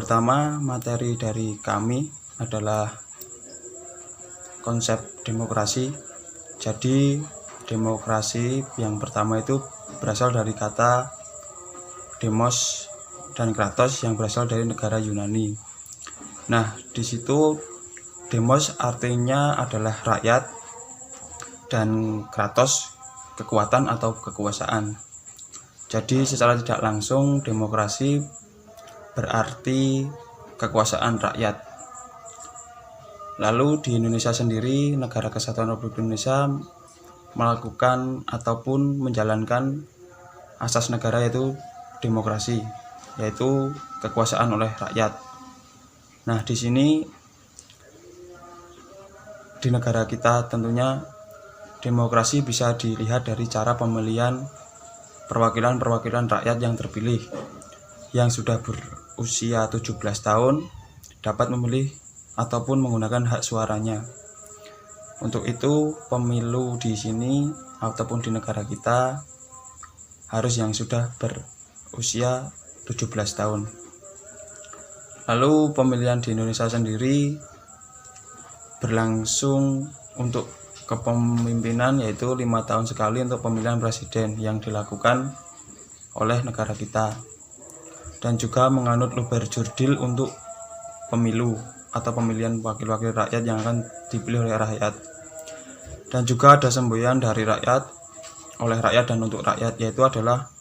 pertama, materi dari kami adalah konsep demokrasi. Jadi, demokrasi yang pertama itu berasal dari kata demos dan kratos yang berasal dari negara Yunani. Nah, di situ demos artinya adalah rakyat dan kratos kekuatan atau kekuasaan. Jadi secara tidak langsung demokrasi berarti kekuasaan rakyat. Lalu di Indonesia sendiri, Negara Kesatuan Republik Indonesia melakukan ataupun menjalankan asas negara yaitu demokrasi, yaitu kekuasaan oleh rakyat. Nah, di sini di negara kita tentunya demokrasi bisa dilihat dari cara pemilihan perwakilan rakyat yang terpilih yang sudah berusia 17 tahun dapat memilih ataupun menggunakan hak suaranya. Untuk itu, pemilu di sini ataupun di negara kita harus yang sudah berusia 17 tahun. Lalu pemilihan di Indonesia sendiri berlangsung untuk kepemimpinan yaitu 5 tahun sekali untuk pemilihan presiden yang dilakukan oleh negara kita, dan juga menganut luber jurdil untuk pemilu atau pemilihan wakil-wakil rakyat yang akan dipilih oleh rakyat. Dan juga ada semboyan dari rakyat, oleh rakyat dan untuk rakyat, yaitu adalah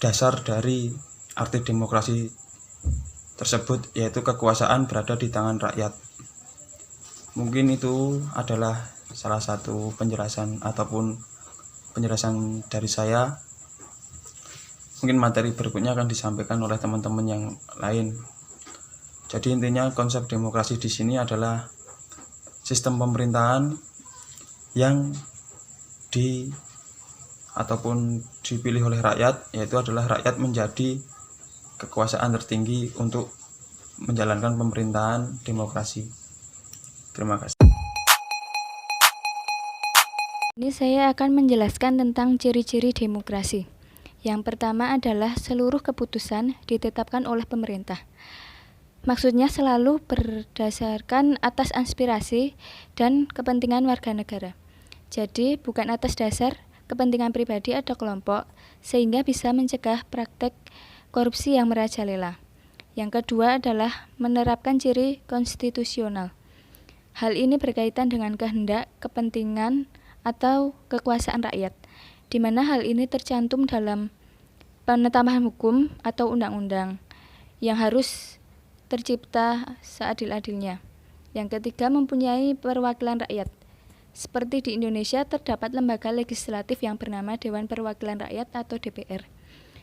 dasar dari arti demokrasi tersebut, yaitu kekuasaan berada di tangan rakyat. Mungkin itu adalah salah satu penjelasan ataupun penjelasan dari saya. Mungkin materi berikutnya akan disampaikan oleh teman-teman yang lain. Jadi intinya konsep demokrasi di sini adalah sistem pemerintahan yang ataupun dipilih oleh rakyat, yaitu adalah rakyat menjadi kekuasaan tertinggi untuk menjalankan pemerintahan demokrasi. Terima kasih. Ini saya akan menjelaskan tentang ciri-ciri demokrasi. Yang pertama adalah seluruh keputusan ditetapkan oleh pemerintah. Maksudnya selalu berdasarkan atas aspirasi dan kepentingan warga negara. Jadi bukan atas dasar kepentingan pribadi atau kelompok, sehingga bisa mencegah praktek korupsi yang merajalela. Yang kedua adalah menerapkan ciri konstitusional. Hal ini berkaitan dengan kehendak, kepentingan, atau kekuasaan rakyat, di mana hal ini tercantum dalam penetapan hukum atau undang-undang yang harus tercipta seadil-adilnya. Yang ketiga, mempunyai perwakilan rakyat. Seperti di Indonesia terdapat lembaga legislatif yang bernama Dewan Perwakilan Rakyat atau DPR,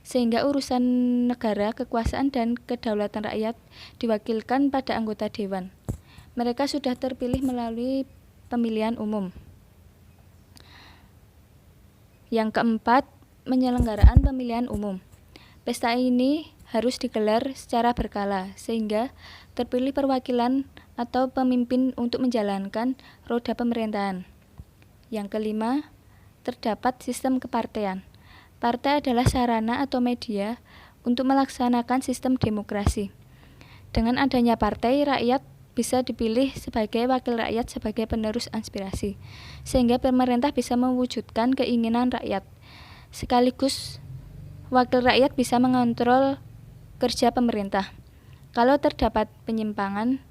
sehingga urusan negara, kekuasaan, dan kedaulatan rakyat diwakilkan pada anggota dewan. Mereka sudah terpilih melalui pemilihan umum. Yang keempat, penyelenggaraan pemilihan umum. Pesta ini harus digelar secara berkala, sehingga terpilih perwakilan atau pemimpin untuk menjalankan roda pemerintahan. Yang kelima, terdapat sistem kepartean. Partai adalah sarana atau media untuk melaksanakan sistem demokrasi. Dengan adanya partai, rakyat bisa dipilih sebagai wakil rakyat sebagai penerus aspirasi, sehingga pemerintah bisa mewujudkan keinginan rakyat. Sekaligus, wakil rakyat bisa mengontrol kerja pemerintah. Kalau terdapat penyimpangan,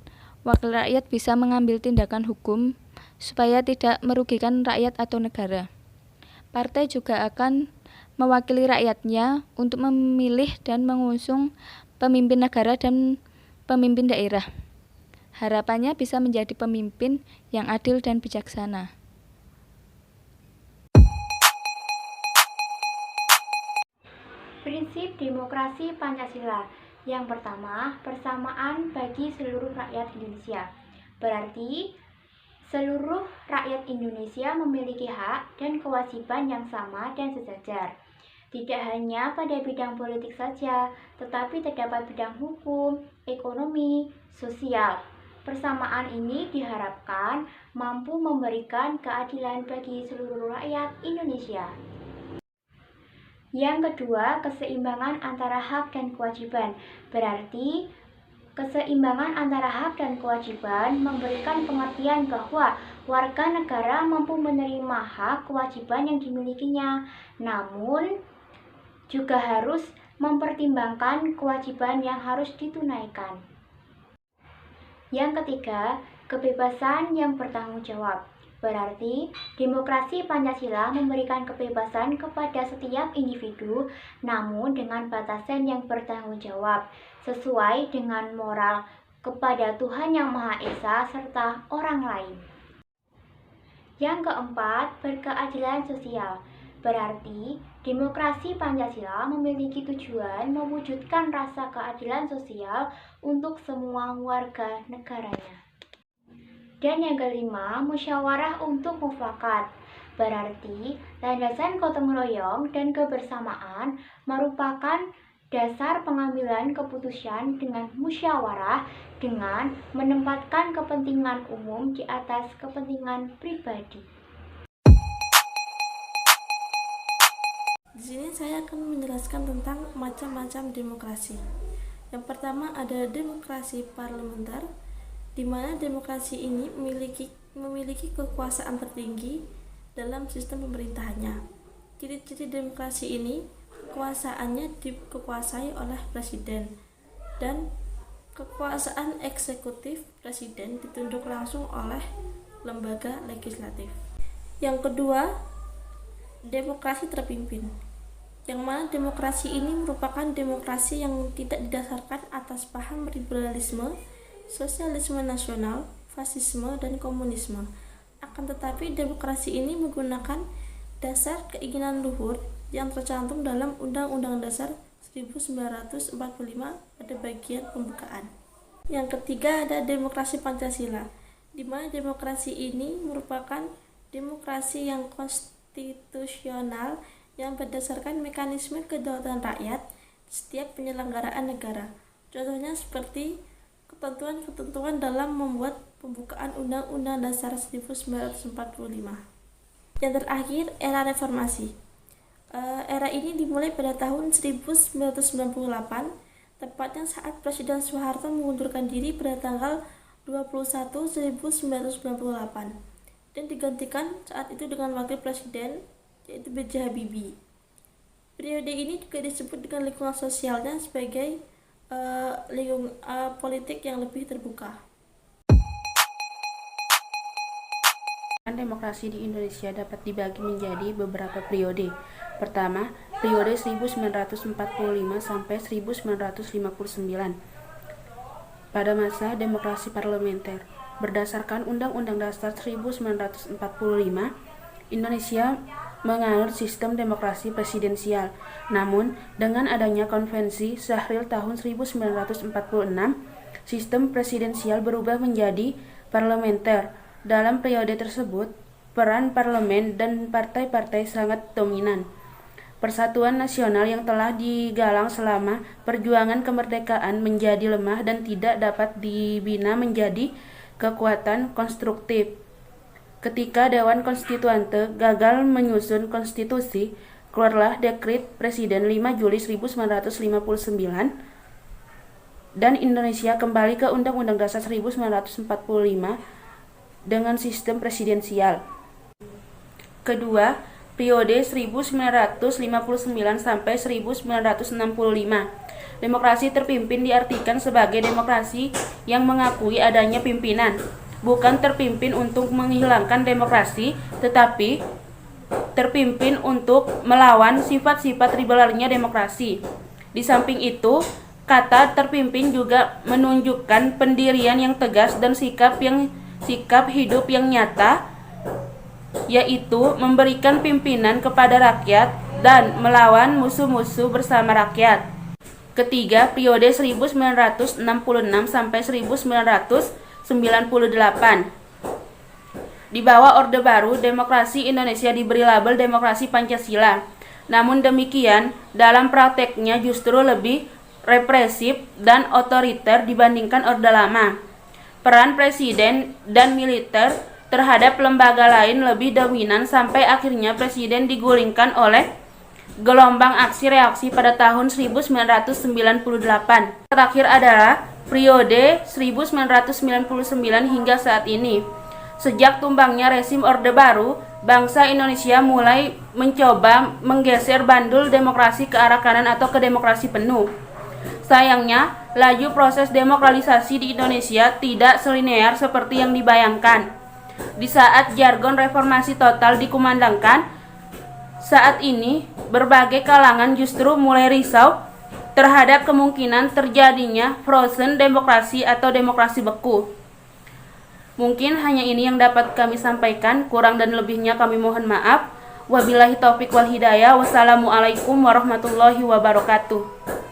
wakil rakyat bisa mengambil tindakan hukum supaya tidak merugikan rakyat atau negara. Partai juga akan mewakili rakyatnya untuk memilih dan mengusung pemimpin negara dan pemimpin daerah. Harapannya bisa menjadi pemimpin yang adil dan bijaksana. Prinsip demokrasi Pancasila. Yang pertama, persamaan bagi seluruh rakyat Indonesia. Berarti, seluruh rakyat Indonesia memiliki hak dan kewajiban yang sama dan sejajar. Tidak hanya pada bidang politik saja, tetapi terdapat bidang hukum, ekonomi, sosial. Persamaan ini diharapkan mampu memberikan keadilan bagi seluruh rakyat Indonesia. Yang kedua, keseimbangan antara hak dan kewajiban. Berarti, Keseimbangan antara hak dan kewajiban memberikan pengertian bahwa warga negara mampu menerima hak kewajiban yang dimilikinya, namun juga harus mempertimbangkan kewajiban yang harus ditunaikan. Yang ketiga, kebebasan yang bertanggung jawab. Berarti, demokrasi Pancasila memberikan kebebasan kepada setiap individu, namun dengan batasan yang bertanggung jawab, sesuai dengan moral kepada Tuhan Yang Maha Esa serta orang lain. Yang keempat, berkeadilan sosial. Berarti, demokrasi Pancasila memiliki tujuan mewujudkan rasa keadilan sosial untuk semua warga negaranya. Dan yang kelima, musyawarah untuk mufakat. Berarti, landasan gotong royong dan kebersamaan merupakan dasar pengambilan keputusan dengan musyawarah dengan menempatkan kepentingan umum di atas kepentingan pribadi. Di sini saya akan menjelaskan tentang macam-macam demokrasi. Yang pertama ada demokrasi parlementer, di mana demokrasi ini memiliki kekuasaan tertinggi dalam sistem pemerintahannya. Ciri-ciri demokrasi ini, kekuasaannya dikuasai oleh presiden, dan kekuasaan eksekutif presiden ditunjuk langsung oleh lembaga legislatif. Yang kedua, demokrasi terpimpin, yang mana demokrasi ini merupakan demokrasi yang tidak didasarkan atas paham liberalisme, sosialisme nasional, fasisme, dan komunisme. Akan tetapi demokrasi ini menggunakan dasar keinginan luhur yang tercantum dalam Undang-Undang Dasar 1945 pada bagian pembukaan. Yang ketiga ada demokrasi Pancasila, di mana demokrasi ini merupakan demokrasi yang konstitusional yang berdasarkan mekanisme kedaulatan rakyat setiap penyelenggaraan negara. Contohnya seperti ketentuan-ketentuan dalam membuat pembukaan Undang-Undang Dasar 1945. Yang terakhir, era reformasi. Era ini dimulai pada tahun 1998, tepatnya saat Presiden Soeharto mengundurkan diri pada tanggal 21/1998 dan digantikan saat itu dengan wakil presiden, yaitu B.J. Habibie. Periode ini juga disebut dengan lingkungan sosialnya sebagai politik yang lebih terbuka. Demokrasi di Indonesia dapat dibagi menjadi beberapa periode. Pertama, periode 1945 sampai 1959. Pada masa demokrasi parlementer, berdasarkan Undang-Undang Dasar 1945, Indonesia menganut sistem demokrasi presidensial. Namun, dengan adanya Konvensi Syahrir tahun 1946, sistem presidensial berubah menjadi parlementer. Dalam periode tersebut, peran parlemen dan partai-partai sangat dominan. Persatuan nasional yang telah digalang selama perjuangan kemerdekaan menjadi lemah dan tidak dapat dibina menjadi kekuatan konstruktif. Ketika Dewan Konstituante gagal menyusun konstitusi, keluarlah Dekret Presiden 5 Juli 1959 dan Indonesia kembali ke Undang-Undang Dasar 1945 dengan sistem presidensial. Kedua, periode 1959 sampai 1965. Demokrasi terpimpin diartikan sebagai demokrasi yang mengakui adanya pimpinan, bukan terpimpin untuk menghilangkan demokrasi, tetapi terpimpin untuk melawan sifat-sifat liberalnya demokrasi. Di samping itu, kata terpimpin juga menunjukkan pendirian yang tegas dan sikap hidup yang nyata, yaitu memberikan pimpinan kepada rakyat dan melawan musuh-musuh bersama rakyat. Ketiga, periode 1966 sampai 1998. Di bawah Orde Baru, demokrasi Indonesia diberi label demokrasi Pancasila. Namun demikian, dalam prakteknya justru lebih represif dan otoriter dibandingkan Orde Lama. Peran presiden dan militer terhadap lembaga lain lebih dominan sampai akhirnya presiden digulingkan oleh gelombang aksi reaksi pada tahun 1998. Terakhir adalah periode 1999 hingga saat ini. Sejak tumbangnya rezim Orde Baru, bangsa Indonesia mulai mencoba menggeser bandul demokrasi ke arah kanan atau ke demokrasi penuh. Sayangnya, laju proses demokratisasi di Indonesia tidak selinear seperti yang dibayangkan. Di saat jargon reformasi total dikumandangkan, saat ini berbagai kalangan justru mulai risau terhadap kemungkinan terjadinya frozen demokrasi atau demokrasi beku. Mungkin hanya ini yang dapat kami sampaikan, kurang dan lebihnya kami mohon maaf. Wabillahi taufik wal hidayah. Wassalamualaikum warahmatullahi wabarakatuh.